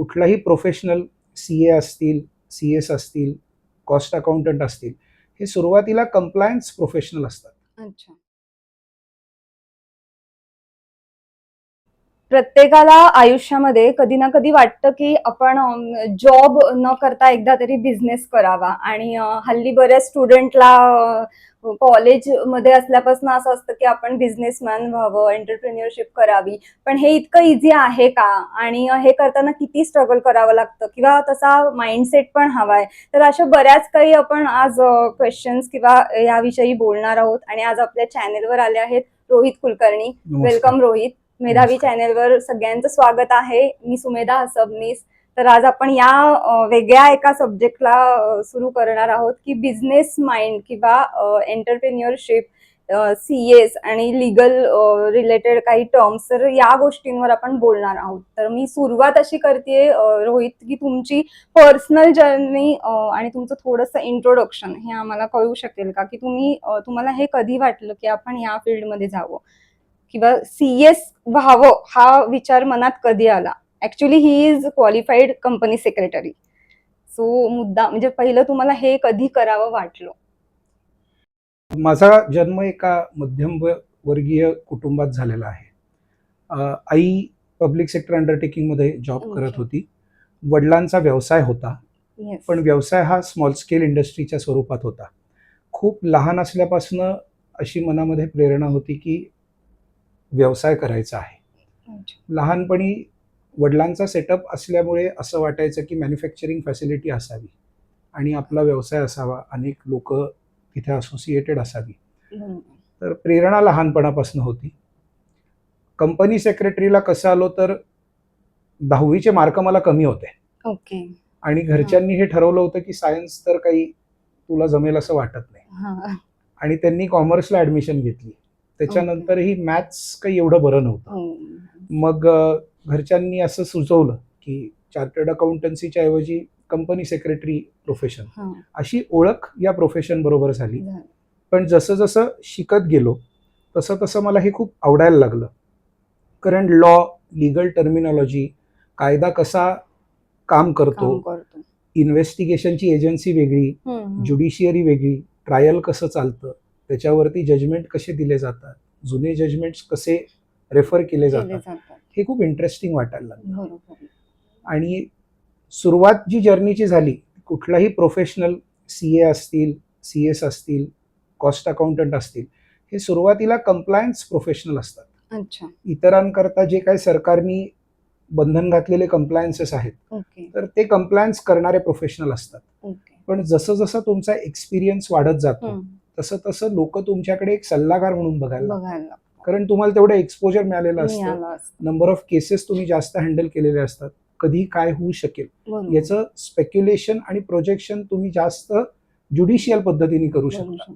कुठलाही professional CA असतील, CS असतील, कॉस्ट अकाउंटंट असतील, हे सुरुवातीला कंप्लायन्स प्रोफेशनल असतात. अच्छा. प्रत्येकाला आयुष्यामध्ये कधी ना कधी वाटतं की आपण जॉब न करता एकदा तरी बिझनेस करावा आणि हल्ली बऱ्याच स्टुडंटला कॉलेजमध्ये असल्यापासून असं असतं की आपण बिझनेसमॅन व्हावं, एंटरप्रेन्युअरशिप करावी. पण हे इतकं इझी आहे का? आणि हे करताना किती स्ट्रगल करावं लागतं किंवा तसा माइंडसेट पण हवाय. तर अशा बऱ्याच काही आपण आज क्वेश्चन्स किंवा याविषयी बोलणार आहोत आणि आज आपल्या चॅनेलवर आले आहेत रोहित कुलकर्णी. नमस्कार. वेलकम रोहित. मेधावी नमस्कार. चॅनेलवर सगळ्यांचं स्वागत आहे. मी सुमेधा हसबनीस. तर आज आपण या वेगळ्या एका सब्जेक्टला सुरू करणार आहोत की बिझनेस माइंड किंवा एंटरप्रेन्युअरशिप, CS आणि लीगल रिलेटेड काही टर्म्स, तर या गोष्टींवर आपण बोलणार आहोत. तर मी सुरुवात अशी करते रोहित, की तुमची पर्सनल जर्नी आणि तुमचं थोडंसं इंट्रोडक्शन हे आम्हाला कळू शकेल का, की तुम्हाला हे कधी वाटलं की आपण या फील्डमध्ये जावं किंवा CS व्हावं हा विचार मनात कधी आला? Actually he is qualified company secretary. So मुद्दा म्हणजे पहिलं तुम्हाला हे कधी करावं वाटलं? माझा जन्म एका मध्यमवर्गीय कुटुंबात झालेला आहे. आई पब्लिक सेक्टर अंडरटेकिंगमध्ये जॉब करत होती. वडिलांचा व्यवसाय होता, येस. पण व्यवसाय हा स्मॉल स्केल इंडस्ट्रीच्या स्वरूपात होता. खूप लहान असल्यापासून अशी मनामध्ये प्रेरणा होती की व्यवसाय करायचा आहे. लहानपणी वडिलांचा सेटअप असल्यामुळे असं वाटायचं की मॅन्युफॅक्चरिंग फॅसिलिटी असावी आणि आपला व्यवसाय असावा, अनेक लोक तिथे असोसिएटेड असावी. तर प्रेरणा लहानपणापासून होती. कंपनी सेक्रेटरीला कसं आलो तर 10वीचे मार्क मला कमी होते ओके. आणि घरच्यांनी हे ठरवलं होतं की सायन्स तर काही तुला जमेल असं वाटत नाही आणि त्यांनी कॉमर्सला ऍडमिशन घेतली. त्याच्यानंतरही मॅथ्स काही एवढं बरं नव्हतं. मग घरच्यांनी असं सुचवलं की चार्टर्ड अकाउंटन्सीच्या ऐवजी कंपनी सेक्रेटरी प्रोफेशन अशी ओळख या प्रोफेशन बरोबर झाली. पण जसं जसं शिकत गेलो तसं तसं मला हे खूप आवडायला लागलं. कारण लॉ, लीगल टर्मिनॉलॉजी, कायदा कसा काम करतो, इन्व्हेस्टिगेशनची एजन्सी वेगळी, ज्युडिशियरी वेगळी, ट्रायल कसं चालतं, त्याच्यावरती जजमेंट कसे दिले जातात, जुने जजमेंट्स कसे रेफर केले जातात, हे खूप इंटरेस्टिंग वाटायला लागलं. आणि सुरुवात जी जर्नीची झाली, कुठलाही प्रोफेशनल CA असतील, CS असतील, कॉस्ट अकाउंटंट असतील, हे सुरुवातीला कंप्लायन्स प्रोफेशनल असतात. अच्छा. इतरांकरता जे काही सरकारनी बंधन घातलेले कंप्लायन्सेस आहेत, तर ते कंप्लायन्स करणारे प्रोफेशनल असतात. पण जसं जसं तुमचा एक्सपिरियन्स वाढत जातो तसं तसं लोक तुमच्याकडे एक सल्लागार म्हणून बघायला, कारण तुम्हाला तेवढं एक्सपोजर मिळालेलं असतं. नंबर ऑफ केसेस तुम्ही जास्त हँडल केलेले असतात. कधी काय होऊ शकेल याचं स्पेक्युलेशन आणि प्रोजेक्शन तुम्ही जास्त ज्युडिशियल पद्धतीने करू शकता.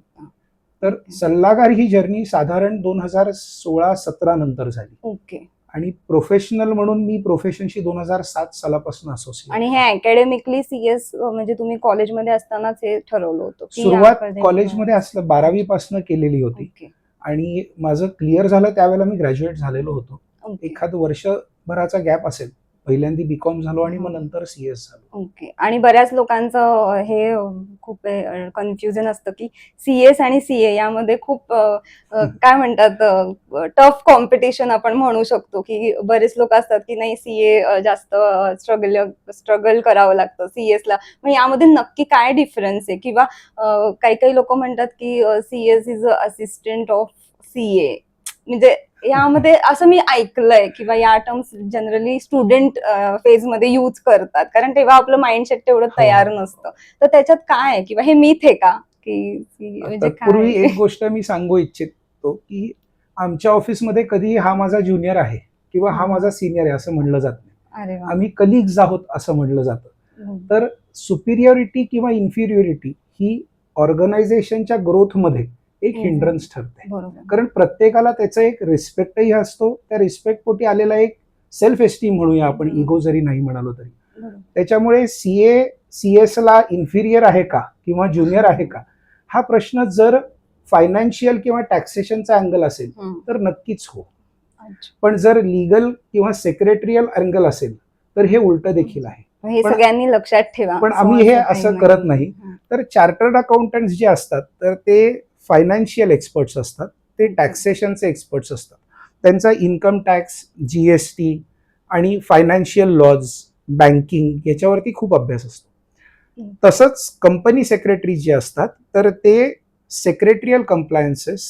तर सल्लागार ही जर्नी साधारण 2016-17 नंतर झाली. ओके. आणि प्रोफेशनल म्हणून मी प्रोफेशनशी 2007 सालापासून असोसिएट. आणि हे अकॅडमिकली CS म्हणजे तुम्ही कॉलेजमध्ये असतानाच हे ठरवलं होतं? सुरुवात कॉलेजमध्ये असलं 12वी पासून केलेली होती आणि माझं क्लिअर झालं त्यावेळेला मी ग्रॅज्युएट झालेलो होतो. एखाद वर्षभराचा गॅप असेल. पहिल्यांदा बीकॉम झालो आणि मग नंतर CS झालो. ओके. आणि बऱ्याच लोकांचं हे खूप कन्फ्युजन असतं की CS आणि CA यामध्ये खूप काय म्हणतात टफ कॉम्पिटिशन आपण म्हणू शकतो, की बरेच लोक असतात की नाही CA जास्त स्ट्रगल करावं लागतं CS ला. मग यामध्ये नक्की काय डिफरन्स आहे? किंवा काही काही लोक म्हणतात की CS is assistant of CA. म्हणजे यामध्ये असं मी ऐकलंय किंवा या टर्म्स जनरली स्टुडंट फेज मध्ये यूज करतात, कारण तेव्हा आपलं माइंडसेट तेवढं तयार नसतं. तर त्याच्यात काय आहे किंवा हे मिथ आहे का की म्हणजे पूर्वी एक गोष्ट मी सांगू इच्छितो की आमच्या ऑफिसमध्ये कधी हा माझा ज्युनियर आहे किंवा हा माझा सिनियर आहे असं म्हणलं जात नाही. आम्ही कलिग्स आहोत असं म्हणलं जातं. तर सुपिरियरिटी किंवा इन्फिरियरिटी ही ऑर्गनायझेशनच्या ग्रोथमध्ये एक हिंड्रन्स ठरते. कारण प्रत्येकाला त्याचा एक रिस्पेक्टही असतो. त्या रिस्पेक्ट पोटी आलेला एक सेल्फ एस्टीम म्हणूया आपण, इगो जरी नाही म्हणालो तरी. त्याच्यामुळे CS ला इन्फिरियर आहे का किंवा ज्युनियर आहे का हा प्रश्न जर फायनान्शियल किंवा टॅक्सेशनचा अँगल असेल तर नक्कीच हो. पण जर लीगल किंवा सेक्रेटरियल अँगल असेल तर हे उलट देखील आहे. हे सगळ्यांनी लक्षात ठेवा. पण आम्ही हे असं करत नाही. तर चार्टर्ड अकाउंटंट जे असतात तर ते फायनान्शियल एक्सपर्ट्स असतात, ते टॅक्सेशनचे एक्सपर्ट्स असतात. त्यांचा इन्कम टॅक्स, GST आणि फायनान्शियल लॉज, बँकिंग याच्यावरती खूप अभ्यास असतो. तसंच कंपनी सेक्रेटरी जे असतात तर ते secretarial compliances,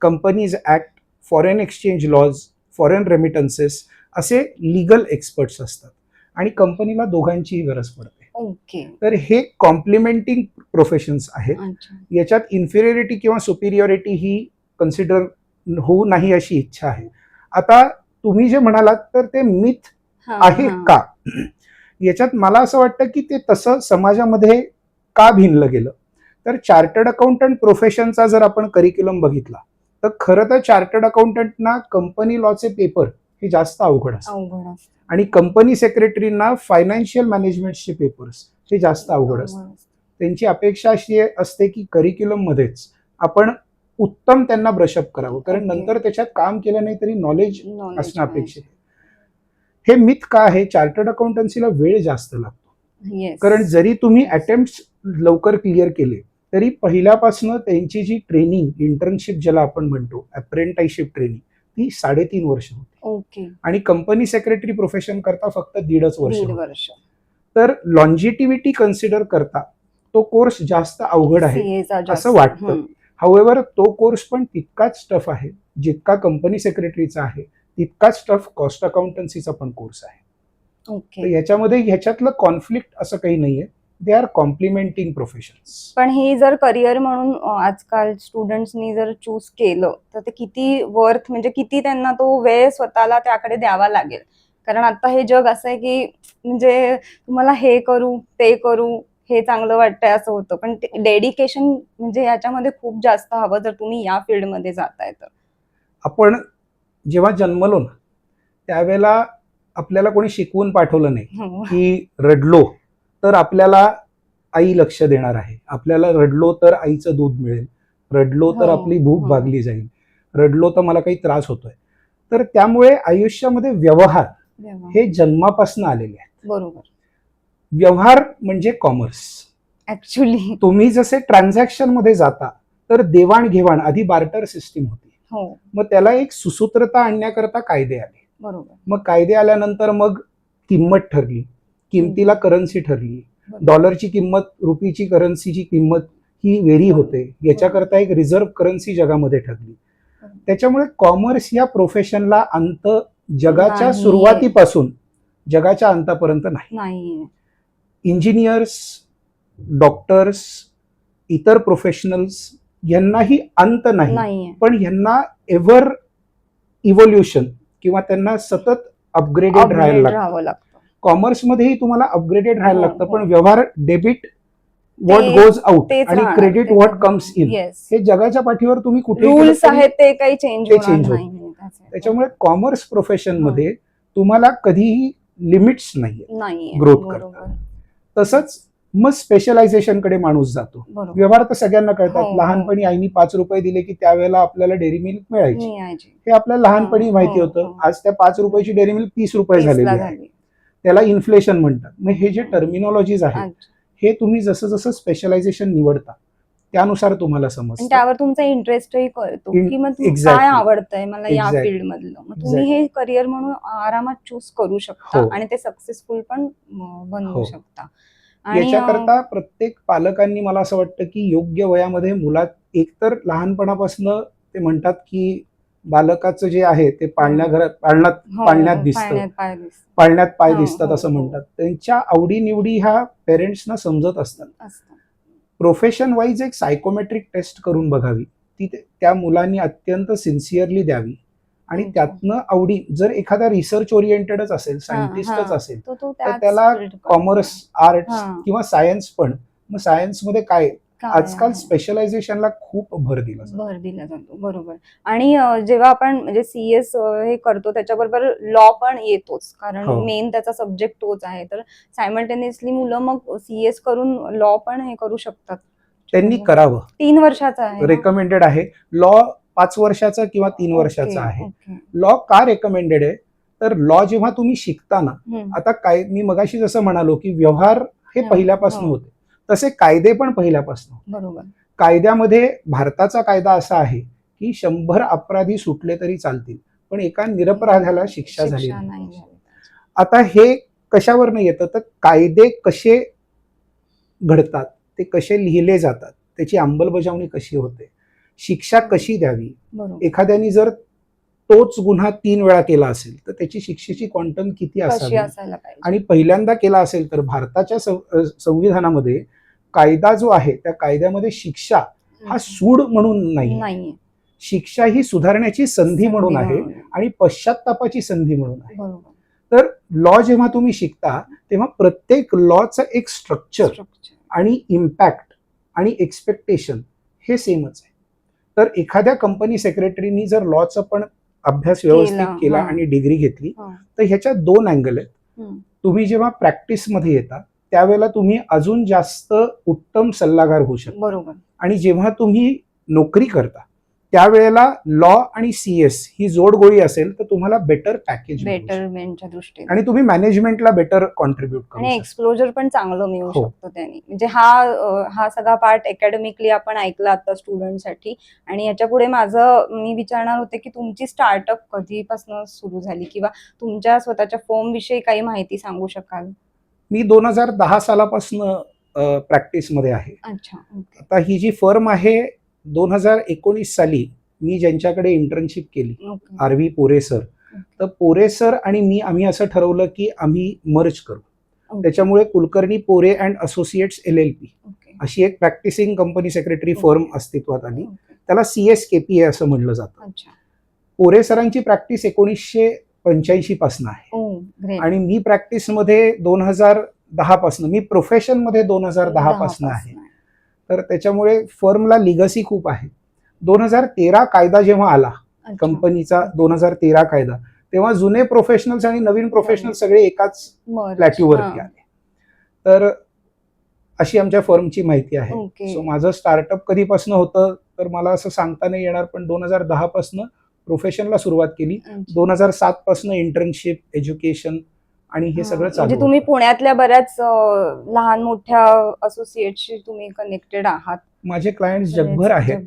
companies act, foreign exchange laws, foreign remittances असे लिगल एक्सपर्ट्स असतात आणि कंपनीला दोघांचीही गरज पडते. ओके. तर हे कॉम्प्लिमेंटिंग प्रोफेशन्स आहेत. याच्यात इन्फिरियरिटी किंवा सुपिरियरिटी ही कन्सिडर होऊ नाही अशी इच्छा आहे. आता तुम्ही जे म्हणालात तर ते मिथ आहे का, याच्यात मला असं वाटतं की ते तसं समाजामध्ये का भिनलं गेलं. तर चार्टर्ड अकाउंटंट प्रोफेशनचा जर आपण करिक्युलम बघितला तर खरं तर चार्टर्ड अकाउंटंटना कंपनी लॉचे पेपर हे जास्त अवघड असतात आणि कंपनी सेक्रेटरींना फायनान्शियल मॅनेजमेंटचे पेपर्स हे जास्त अवघड असतात. त्यांची अपेक्षा अशी असते की करिक्युलम मध्येच आपण उत्तम त्यांना ब्रशअप करावं, कारण नंतर त्याच्यात काम केलं नाही तरी नॉलेज असणं अपेक्षित आहे. हे मिथ का आहे, चार्टर्ड अकाउंटन्सीला वेळ जास्त लागतो. कारण जरी तुम्ही अटेम्प्ट लवकर क्लिअर केले तरी पहिल्यापासून त्यांची जी ट्रेनिंग, इंटर्नशिप ज्याला आपण म्हणतो, अप्रेंटाइशिप ट्रेनिंग, ती 3.5 वर्ष होती. ओके. आणि कंपनी सेक्रेटरी प्रोफेशन करता फक्त 1.5 वर्ष. तर लॉन्जिटिव्हिटी कन्सिडर करता तो कोर्स जास्त अवघड आहे असं वाटतं. हाऊएव्हर तो कोर्स पण तितकाच टफ आहे जितका कंपनी सेक्रेटरीचा आहे, तितकाच टफ कॉस्ट अकाउंटन्सीचा पण कोर्स आहे. तर याच्यामध्ये ह्याच्यातलं कॉन्फ्लिक्ट असं काही नाहीये. They are complementing professions. पण हे जर करिअर म्हणून आजकाल स्टुडंट्सनी जर चूज केलं तर ते किती वर्थ, म्हणजे किती त्यांना तो वेळ स्वतःला त्याकडे द्यावा लागेल. कारण आता हे जग असं आहे की म्हणजे तुम्हाला हे करू ते करू हे चांगलं वाटतंय असं होतं, पण डेडिकेशन म्हणजे याच्यामध्ये खूप जास्त हवं जर तुम्ही या फील्डमध्ये जाताय तर. आपण जेव्हा जन्मलो ना त्यावेळेला आपल्याला कोणी शिकवून पाठवलं नाही की रडलो तर आपल्याला आई लक्ष देणार आहे, आपल्याला रडलो तर आईचं दूध मिळेल, रडलो तर आपली भूक भागली जाईल, रडलो तर मला काही त्रास होतोय. तर त्यामुळे आयुष्यामध्ये व्यवहार हे जन्मापासून आलेले आहेत. बरोबर. व्यवहार म्हणजे कॉमर्स. ऍक्च्युली तुम्ही जसे ट्रान्झॅक्शन मध्ये जाता तर देवाणघेवाण, आधी बार्टर सिस्टीम होती, मग त्याला एक सुसूत्रता आणण्याकरता कायदे आले. बरोबर. मग कायदे आल्यानंतर मग किंमत ठरली, किमतीला करन्सी ठरली, डॉलरची किंमत, रुपीची करन्सीची किंमत ही वेरी होते, याच्याकरता एक रिझर्व्ह करन्सी जगामध्ये ठरली. त्याच्यामुळे कॉमर्स या प्रोफेशनला अंत जगाच्या सुरुवातीपासून जगाच्या अंतापर्यंत नाही. इंजिनियर्स, डॉक्टर्स, इतर प्रोफेशनल्स यांनाही अंत नाही, पण यांना एव्हर इव्होल्युशन किंवा त्यांना सतत अपग्रेडेड राहायला लागतं. कॉमर्समध्येही तुम्हाला अपग्रेडेड राहायला लागतं, पण व्यवहार डेबिट व्हॉट गोज आउट आणि क्रेडिट व्हॉट कम्स इन, हे जगाच्या पाठीवर तुम्ही कुठे रूल्स आहेत ते काही चेंज होत नाही. त्याच्यामुळे कॉमर्स प्रोफेशन मध्ये तुम्हाला कधीही लिमिट्स नाहीये ग्रोथ करता. तसंच मग स्पेशलायझेशन कडे माणूस जातो. व्यवहार तर सगळ्यांना कळतात. लहानपणी आईनी 5 रुपये दिले की त्यावेळेला आपल्याला डेअरी मिल्क मिळायची, हे आपल्याला लहानपणी माहिती होतं. आज त्या 5 रुपयाची डेअरी मिल्क 30 रुपये झालेली आहे, त्याला इन्फ्लेशन म्हणतात. मग हे जे टर्मिनॉलॉजीज आहेत हे तुम्ही जसं जसं स्पेशलायझेशन निवडता त्यानुसार तुम्हाला समजतं, त्यावर तुमचा इंटरेस्टही कळतो की मग काय आवडतंय मला या फील्ड मधलं. मग तुम्ही हे करिअर म्हणून आरामात चूज करू शकता आणि ते सक्सेसफुल पण बनवू शकता. याच्याकरता प्रत्येक पालकांनी, मला असं वाटतं की योग्य वयामध्ये मुलात, एकतर लहानपणापासून ते म्हणतात की बालकाचं जे आहे ते पाळण्यात पाय दिसतात असं म्हणतात. त्यांच्या आवडीनिवडी ह्या पेरेंट्सना समजत असतात. प्रोफेशन वाईज एक सायकोमेट्रिक टेस्ट करून बघावी, ती त्या मुलांनी अत्यंत सिन्सिअरली द्यावी आणि त्यातनं आवडी, जर एखादा रिसर्च ओरिएंटेडच असेल, सायंटिस्टच असेल तर त्याला कॉमर्स, आर्ट्स किंवा सायन्स पण. मग सायन्स मध्ये काय आजकाल स्पेशलायझेशनला खूप भर दिला जातो. बरोबर. आणि जेव्हा आपण म्हणजे CS हे करतो त्याच्याबरोबर लॉ पण येतोच, कारण मेन त्याचा सब्जेक्ट तोच आहे. तर सायमल्टेनियसली मुलं मग CS करून लॉ पण हे करू शकतात. त्यांनी करावं. 3 वर्षाचा आहे, रेकमेंडेड आहे. लॉ 5 वर्षाचा किंवा 3 वर्षाचा आहे. लॉ का रेकमेंडेड आहे, तर लॉ जेव्हा तुम्ही शिकता ना, आता काय मी मगाशी जसं म्हणालो की व्यवहार हे पहिल्यापासून होते, तसे कायदे पण पहिल्यापासून होते. बरोबर. कायद्यामध्ये भारताचा कायदा असा आहे की 100 अपराधी सुटले तरी चालतील, पण एका निरपराधाला शिक्षा झाली नाही. आता हे कशावरनं येतं, तर कायदे कसे घडतात, ते कसे लिहिले जातात, त्याची अंमलबजावणी कशी होते, शिक्षा कशी द्यावी. एखाद्याने जर तोच गुन्हा 3 वेळा केला असेल तर त्याची शिक्षेची क्वांटम किती असावी, आणि पहिल्यांदा केला असेल तर भारताच्या संविधानामध्ये कायदा जो आहे त्या कायद्यामध्ये शिक्षा हा सूड म्हणून नाही, शिक्षा ही सुधारण्याची संधी म्हणून आहे आणि पश्चात्तापाची संधी म्हणून आहे. तर लॉ जेव्हा तुम्ही शिकता तेव्हा प्रत्येक लॉचं एक स्ट्रक्चर आणि इम्पॅक्ट आणि एक्सपेक्टेशन हे सेमच आहे. तर एखाद्या कंपनी सेक्रेटरीनी जर लॉचा पण अभ्यास व्यवस्थित केला आणि डिग्री घेतली तर ह्याच्या 2 अँगल आहेत. तुम्ही जेव्हा प्रॅक्टिसमध्ये येता त्यावेळेला तुम्ही अजून जास्त उत्तम सल्लागार होऊ शकता. बरोबर. आणि जेव्हा तुम्ही नोकरी करता त्यावेळेला लॉ आणि CS ही जोडगोळी असेल तर तुम्हाला बेटर पॅकेज, बेटरमेंटच्या दृष्टीने, आणि तुम्ही मॅनेजमेंटला बेटर कॉन्ट्रीब्युट करू आणि एक्सप्लोजर पण चांगलं मिळू शकतं त्याने. म्हणजे हा सगळा पार्ट अकॅडमिकली आपण ऐकला आता स्टुडंटसाठी. आणि याच्या पुढे मी विचारणार होते की तुमची स्टार्टअप कधीपासून सुरू झाली किंवा तुमच्या स्वतःच्या फर्म विषयी काही माहिती सांगू शकाल? मी 2010 सालापासून प्रॅक्टिसमध्ये आहे. अच्छा. आता ही जी फर्म आहे 2019 साली मी ज्यांच्याकडे इंटर्नशिप केली, RV पोरे सर, तर पोरे सर आणि आम्ही असं ठरवलं की आम्ही मर्ज करू. त्याच्यामुळे कुलकर्णी पोरे अँड असोसिएट्स LLP अशी एक प्रॅक्टिसिंग कंपनी सेक्रेटरी फर्म अस्तित्वात आली. त्याला CSKPA असं म्हणलं जातं. पोरे सरांची प्रॅक्टिस 1985 पासून आहे आणि मी प्रॅक्टिसमध्ये 2010 पासून, मी प्रोफेशन मध्ये 2010 पासून आहे. तर त्याच्यामुळे फर्मला लिगसी खूप आहे. 2013 कायदा जेव्हा आला कंपनीचा, 2013 कायदा, तेव्हा जुने प्रोफेशनल्स आणि नवीन प्रोफेशनल सगळे एकाच प्लॅट्यूवरती आले. तर अशी आमच्या फर्मची माहिती आहे. सो माझं स्टार्टअप कधीपासून होतं तर मला असं सांगता नाही येणार, पण 2010 पासून प्रोफेशनला सुरुवात केली. 2007 पासून इंटर्नशिप, एज्युकेशन आणि हे सगळं चालू. म्हणजे तुम्ही पुण्यातल्या बऱ्याच लहान मोठ्या असोसिएटशी तुम्ही कनेक्टेड आहात. माझे क्लायंट्स जगभर आहेत.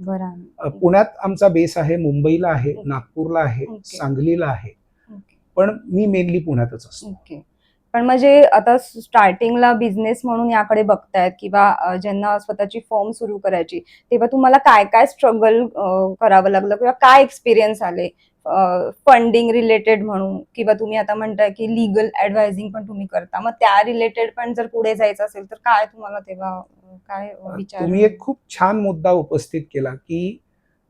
पुण्यात आमचा बेस आहे, मुंबईला आहे, नागपूरला आहे, सांगलीला आहे, पण मी मेनली पुण्यातच असतो. पण म्हणजे आता स्टार्टिंगला बिझनेस म्हणून याकडे बघतायत किंवा ज्यांना स्वतःची फर्म सुरू करायची, तेव्हा तुम्हाला काय काय स्ट्रगल करावं लागलं किंवा काय एक्सपिरियन्स आले फंडिंग रिलेटेड म्हणून, किंवा तुम्ही आता म्हणताय की लीगल ऍडवायझिंग पण तुम्ही करता, मग त्या रिलेटेड पण जर पुढे जायचं असेल तर काय तुम्हाला तेव्हा काय विचार? तुम्ही एक खूप छान मुद्दा उपस्थित केला की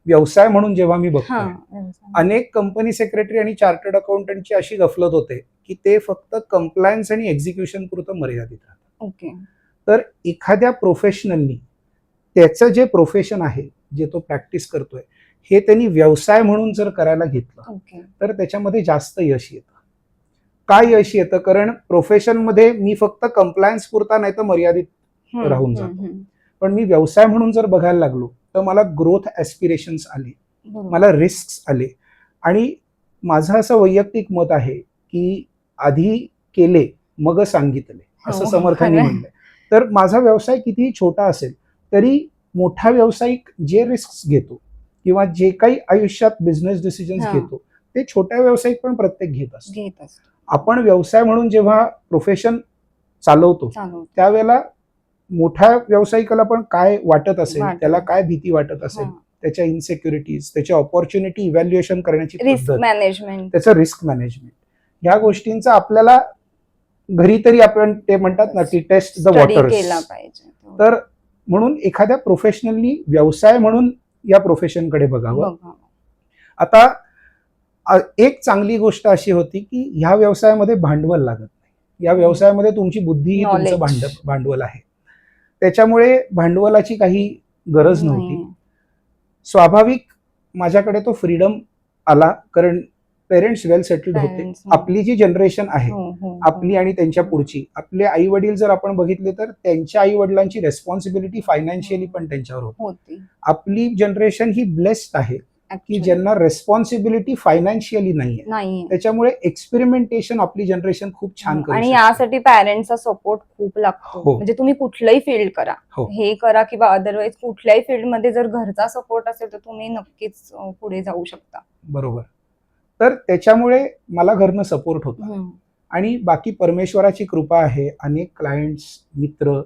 व्यवसाय म्हणून जेव्हा मी बघतो, अनेक कंपनी सेक्रेटरी आणि चार्टर्ड अकाउंटंटची अशी गफलत होते की ते फक्त कंप्लायन्स आणि एक्झिक्युशन पुरतं मर्यादित राहतात. तर एखाद्या प्रोफेशनलनी त्याचं जे प्रोफेशन आहे, जे तो प्रॅक्टिस करतोय, हे त्यांनी व्यवसाय म्हणून जर करायला घेतलं तर त्याच्यामध्ये जास्त यश येतं. काय यश येतं? कारण प्रोफेशनमध्ये मी फक्त कंप्लायन्स पुरता नाही तर मर्यादित राहून जातो, पण मी व्यवसाय म्हणून जर बघायला लागलो तर मला ग्रोथ ॲस्पिरेशन्स आले, मला रिस्क आले. आणि माझं असं वैयक्तिक मत आहे की आधी केले मग सांगितले, असं समर्थांनी म्हणलंय. तर माझा व्यवसाय कितीही छोटा असेल तरी मोठा व्यावसायिक जे रिस्क घेतो किंवा जे काही आयुष्यात बिझनेस डिसिजन्स घेतो ते छोट्या व्यावसायिक पण प्रत्येक घेत असतो. आपण व्यवसाय म्हणून जेव्हा प्रोफेशन चालवतो त्यावेळेला मोठ्या व्यावसायिकाला पण काय वाटत असेल, त्याला काय भीती वाटत असेल, त्याच्या इन्सेक्युरिटीज, त्याच्या ऑपॉर्च्युनिटी इव्हॅल्युएशन करण्याची पद्धत, त्याचं रिस्क मॅनेजमेंट, ह्या गोष्टींचा आपल्याला घरी तरी आपण ते म्हणतात ना की टेस्ट द वॉटर्स. तर म्हणून एखाद्या प्रोफेशनली व्यवसाय म्हणून या प्रोफेशनकडे बघावं. आता एक चांगली गोष्ट अशी होती की ह्या व्यवसायामध्ये भांडवल लागत नाही. या व्यवसायामध्ये तुमची बुद्धी तुमचं भांडवल आहे, त्याच्यामुळे भांडवलाची काही गरज नव्हती. स्वाभाविक माझ्याकडे तो फ्रीडम आला, कारण पेरेंट्स वेल सेटल्ड होते. आपली जी जनरेशन आहे, आपली आणि त्यांच्या पुढची, आपले आई वडील जर आपण बघितले तर त्यांच्या आई वडिलांची रेस्पॉन्सिबिलिटी फायनान्शियली पण त्यांच्यावर होती. आपली जनरेशन ही ब्लेस्ड आहे की ज्यांना रेस्पॉन्सिबिलिटी फायनान्शियली नाहीये. नाही, त्याच्यामुळे एक्सपेरिमेंटेशन आपली जनरेशन खूप छान करू आणि शकते. यासाठी पॅरेंट्सचा सपोर्ट खूप लागतो. हो. म्हणजे तुम्ही कुठलंही फील्ड करा, हो. हे करा किंवा अदरवाईज कुठल्याही फील्डमध्ये जर घरचा सपोर्ट असेल तर तुम्ही नक्कीच पुढे जाऊ शकता. बरोबर. तर त्याच्यामुळे मला घरनं सपोर्ट होता आणि बाकी परमेश्वराची कृपा आहे. अनेक क्लायंट्स, मित्र,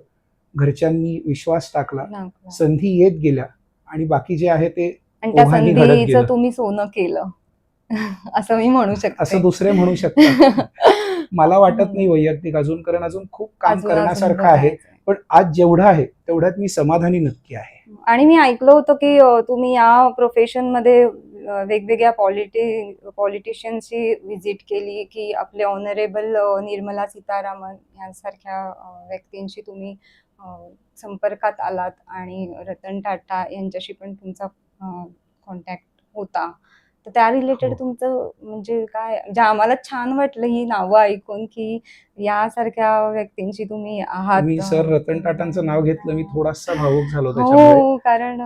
घरच्यांनी विश्वास टाकला, संधी येत गेल्या आणि बाकी जे आहे ते आणि त्या ओघाने घडत संधीचं गेलं. तुम्ही सोनं केलं असं मी म्हणू शकते. असं दुसरे म्हणू शकतात. मला वाटत नाही वैयक्तिक अजून, कारण अजून खूप काम करण्यासारखं आहे. पण आज जेवढं आहे तेवढ्यात मी समाधानी नक्की आहे. आणि मी ऐकलं होतं की तुम्ही या प्रोफेशन मध्ये वेगवेगळ्या पॉलिटिशियन्सची व्हिजिट केली, की आपले ऑनरेबल निर्मला सीतारामन यांसारख्या व्यक्तींशी तुम्ही संपर्कात आलात आणि रतन टाटा यांच्याशी पण तुमचा कॉन्टॅक्ट होता. तर त्या रिलेटेड तुमचं म्हणजे काय, म्हणजे आम्हाला छान वाटलं ही नावं ऐकून की यासारख्या व्यक्तींशी तुम्ही आहात. मी सर रतन टाटांचं नाव घेतलं, मी थोडासा भावुक झालो हो, त्याच्यामुळे. कारण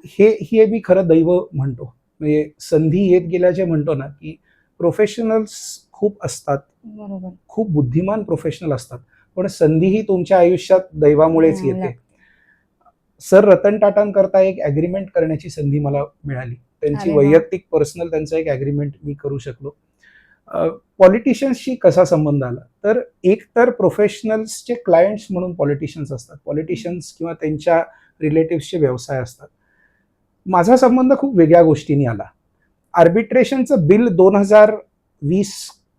हे मी खरं दैव म्हणतो. म्हणजे संधी येत गेल्या जे म्हणतो ना, की प्रोफेशनल्स खूप असतात, बरोबर, खूप बुद्धिमान प्रोफेशनल असतात, पण संधी ही तुमच्या आयुष्यात दैवामुळेच येते. सर रतन टाटांकरता एक ॲग्रीमेंट करण्याची संधी मला मिळाली. त्यांची वैयक्तिक पर्सनल त्यांचा एक ॲग्रीमेंट मी करू शकलो. पॉलिटिशियन्सशी कसा संबंध आला, तर एक तर प्रोफेशनल्सचे क्लायंट्स म्हणून पॉलिटिशियन्स असतात, पॉलिटिशियन्स किंवा त्यांच्या रिलेटिव्सचे व्यवसाय असतात. माझा संबंध खूप वेगळ्या गोष्टींनी आला. आर्बिट्रेशनचं बिल 2020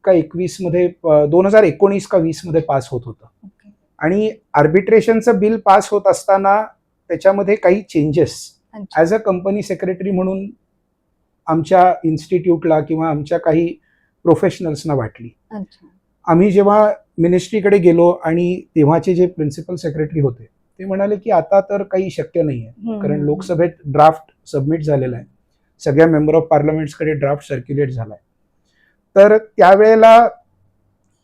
का 21 मध्ये 2019 का 20 मध्ये पास होत होतं आणि आर्बिट्रेशनचं बिल पास होत असताना त्याच्यामध्ये काही changes as a company secretary म्हणून आमच्या इन्स्टिट्यूटला किंवा आमच्या काही प्रोफेशनल्सना वाटली. आम्ही जेव्हा मिनिस्ट्रीकडे गेलो आणि तेव्हाचे जे प्रिन्सिपल सेक्रेटरी होते ते म्हणाले की आता तर काही शक्य नाही आहे, कारण लोकसभेत ड्राफ्ट सबमिट झालेला आहे, सगळ्या मेंबर ऑफ पार्लमेंट्सकडे ड्राफ्ट सर्क्युलेट झालाय. तर त्यावेळेला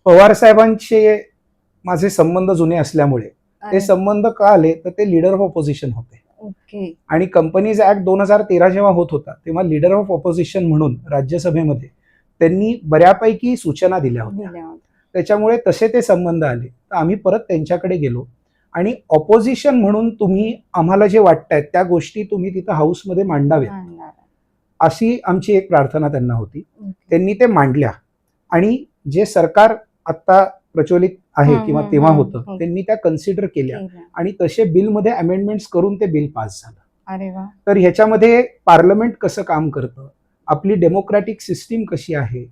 पवार साहेबांचे माझे संबंध जुने असल्यामुळे ते संबंध का आले, तर ते लीडर ऑफ ऑपोजिशन होते. आणि कंपनीज ऍक्ट 2013 जेव्हा होत होता तेव्हा लीडर ऑफ ऑपोजिशन म्हणून राज्यसभेमध्ये त्यांनी बऱ्यापैकी सूचना दिल्या होत्या. त्याच्यामुळे तसे ते संबंध आले. तर आम्ही परत त्यांच्याकडे गेलो आणि ऑपोजिशन म्हणून तुम्ही आम्हाला जे वाटतायत त्या गोष्टी तुम्ही तिथं हाऊसमध्ये मांडाव्यात, अशी आमची एक प्रार्थना त्यांना होती. त्यांनी ते मांडल्या आणि जे सरकार आता प्रचलित आहे किंवा तेव्हा होतं त्यांनी त्या कन्सिडर केल्या आणि तसे बिलमध्ये अमेंडमेंट्स करून ते बिल पास झालं. अरे वा. तर ह्याच्यामध्ये पार्लमेंट कसं काम करतं, आपली डेमोक्रॅटिक सिस्टीम कशी आहे,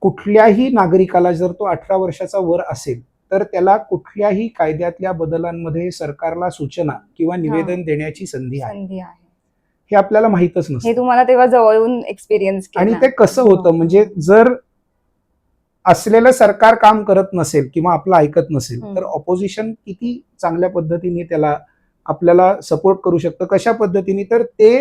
कुठल्याही नागरिकाला जर तो 18 वर्षाचा वर असेल तर त्याला कुठल्याही कायद्यातल्या बदलांमध्ये सरकारला सूचना किंवा निवेदन देण्याची संधी आहे. हे आपल्याला माहीतच नसतं. हे तुम्हाला तेव्हा जवळून एक्सपिरियन्स केला. आणि ते कसं होतं, म्हणजे जर असलेलं सरकार काम करत नसेल किंवा आपलं ऐकत नसेल तर ऑपोजिशन किती चांगल्या पद्धतीने त्याला आपल्याला सपोर्ट करू शकतं, कशा पद्धतीने, तर ते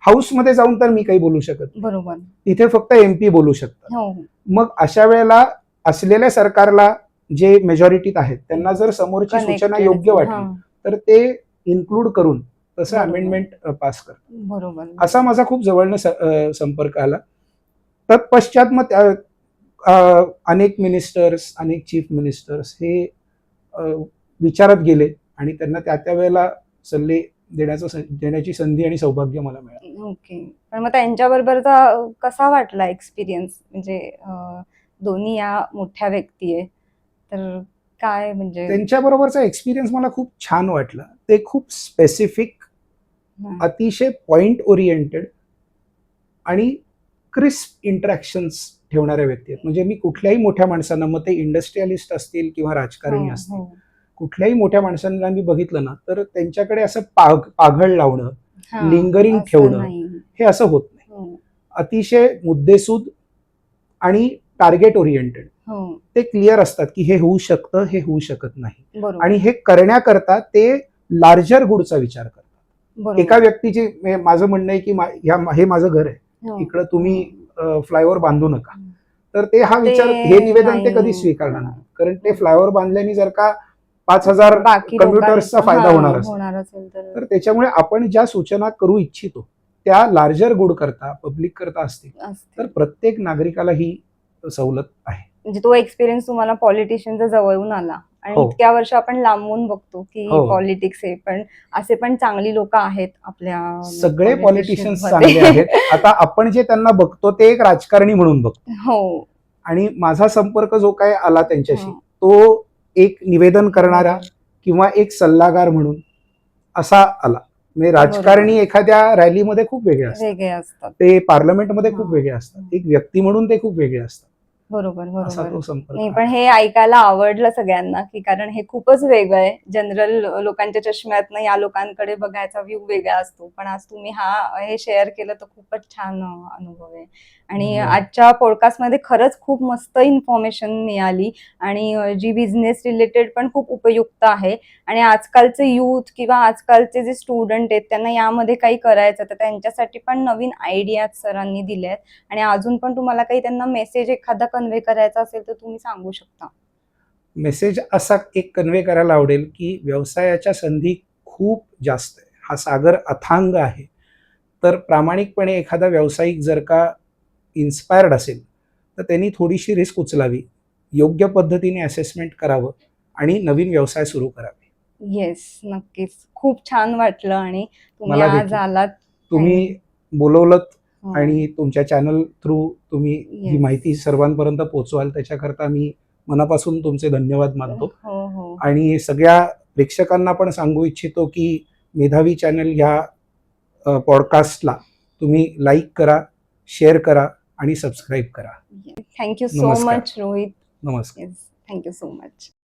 हाऊसमध्ये जाऊन तर मी काही बोलू शकत नाही. बरोबर, तिथे फक्त MP बोलू शकतात. मग अशा वेळेला असलेल्या सरकारला जे मेजॉरिटीत आहेत त्यांना जर समोरची सूचना योग्य वाटली तर ते इन्क्लूड करून तसं अमेंडमेंट पास करतात. बरोबर, असा माझा खूप जवळनं संपर्क आला. तत्पश्चात मग अनेक मिनिस्टर्स, अनेक चीफ मिनिस्टर्स हे विचारत गेले आणि त्यांना त्या वेळेला सल्ले देण्याची संधी आणि सौभाग्य मला मिळालं. ओके. पण मग त्यांच्याबरोबरचा कसा वाटला एक्सपिरियन्स, म्हणजे दोन्ही या मोठ्या व्यक्ती आहे तर काय, म्हणजे त्यांच्याबरोबरचा एक्सपिरियन्स मला खूप छान वाटला. ते खूप स्पेसिफिक, अतिशय पॉइंट ओरिएंटेड आणि क्रिस्प इंटरॅक्शन्स ठेवणाऱ्या व्यक्ती आहेत. म्हणजे मी कुठल्याही मोठ्या माणसांना, मग ते इंडस्ट्रियलिस्ट असतील किंवा राजकारणी असतील, कुठल्याही मोठ्या माणसांना मी बघितलं ना तर त्यांच्याकडे असं पाघळ लावणं, लिंगरिंग ठेवणं हे असं होत नाही. अतिशय मुद्देसूद आणि टार्गेट ओरिएंटेड. ते क्लिअर असतात की हे होऊ शकतं, हे होऊ शकत नाही, आणि हे करण्याकरता ते लार्जर गुडचा विचार करतात. एका व्यक्तीची, माझं म्हणणं आहे की हे माझं घर आहे, इकडं तुम्ही फ्लायओव्हर बांधू नका, तर ते हा विचार, हे निवेदन ते कधी स्वीकारणार नाही. कारण ते फ्लायओव्हर बांधल्याने जर का 5,000 कम्प्युटर्सचा फायदा होणार असेल तर त्याच्यामुळे आपण ज्या सूचना करू इच्छितो त्या लार्जर गुड करता, पब्लिक करता असतील असते. तर प्रत्येक नागरिकाला ही सवलत आहे. म्हणजे तो एक्सपिरियन्स तुम्हाला पॉलिटिशियनचा जवळून आला आणि हो. इतक्या वर्ष आपण लांबून बघतो की हो. पॉलिटिक्स आहे, पण असे पण चांगली लोक आहेत आपल्या सगळे पॉलिटिशियन्स politicians मध्ये. चांगले आहेत. आता आपण जे त्यांना बघतो ते एक राजकारणी म्हणून बघतो, हो. आणि माझा संपर्क जो काय आला त्यांच्याशी हं. तो एक निवेदन करणारा किंवा एक सल्लागार म्हणून असा आला. म्हणजे राजकारणी एखाद्या रॅलीमध्ये खूप वेगळे असतात, वेगळे असतात. ते पार्लमेंटमध्ये खूप हां. वेगळे असतात, एक व्यक्ती म्हणून ते खूप वेगळे असतात. बरोबर असा बरोबर. तो संपर्क नाही, आहे. पण हे ऐकायला आवडलं सगळ्यांना, की कारण हे खूपच वेगळं आहे. जनरल लोकांच्या चष्म्यातनं या लोकांकडे बघायचा व्ह्यू वेगळा असतो. पण आज तुम्ही हे शेअर केलं तर खूपच छान अनुभव आहे. आणि आजच्या पॉडकास्टमध्ये खरंच खूप मस्त इन्फॉर्मेशन मिळाली आणि जी बिझनेस रिलेटेड पण खूप उपयुक्त आहे. आणि आजकालचे यूथ किंवा आजकालचे जे स्टुडंट आहेत त्यांना यामध्ये काही करायचं तर त्यांच्यासाठी पण नवीन आयडियाज सरांनी दिल्या आहेत. आणि अजून पण तुम्हाला काही त्यांना मेसेज एखादा कन्व्हे करायचा असेल तर तुम्ही सांगू शकता. मेसेज असा एक कन्व्हे करायला आवडेल की व्यवसायाच्या संधी खूप जास्त आहे. हा सागर अथांग आहे. तर प्रामाणिकपणे एखादा व्यावसायिक जर का इन्स्पायर्ड असेल तर त्यांनी थोडीशी रिस्क उचलावी, योग्य पद्धतीने असेसमेंट करावं आणि नवीन व्यवसाय सुरू करावे. येस, नक्कीच. खूप छान वाटलं आणि तुम्ही मला आज देखील. आलात. तुम्ही बोलवलत हो. आणि तुमच्या चॅनल थ्रू तुम्ही ही Yes. माहिती सर्वांपर्यंत पोहोचवाल त्याच्याकरता मी मनापासून तुमचे धन्यवाद मानतो. हो हो. आणि सगळ्या प्रेक्षकांना पण सांगू इच्छितो की मेधावी चॅनल ह्या पॉडकास्टला तुम्ही लाईक करा, शेअर करा आणि सबस्क्राईब करा. थँक्यू सो नमस्कार. मच रोहित. नमस्कार. Yes, thank you so much.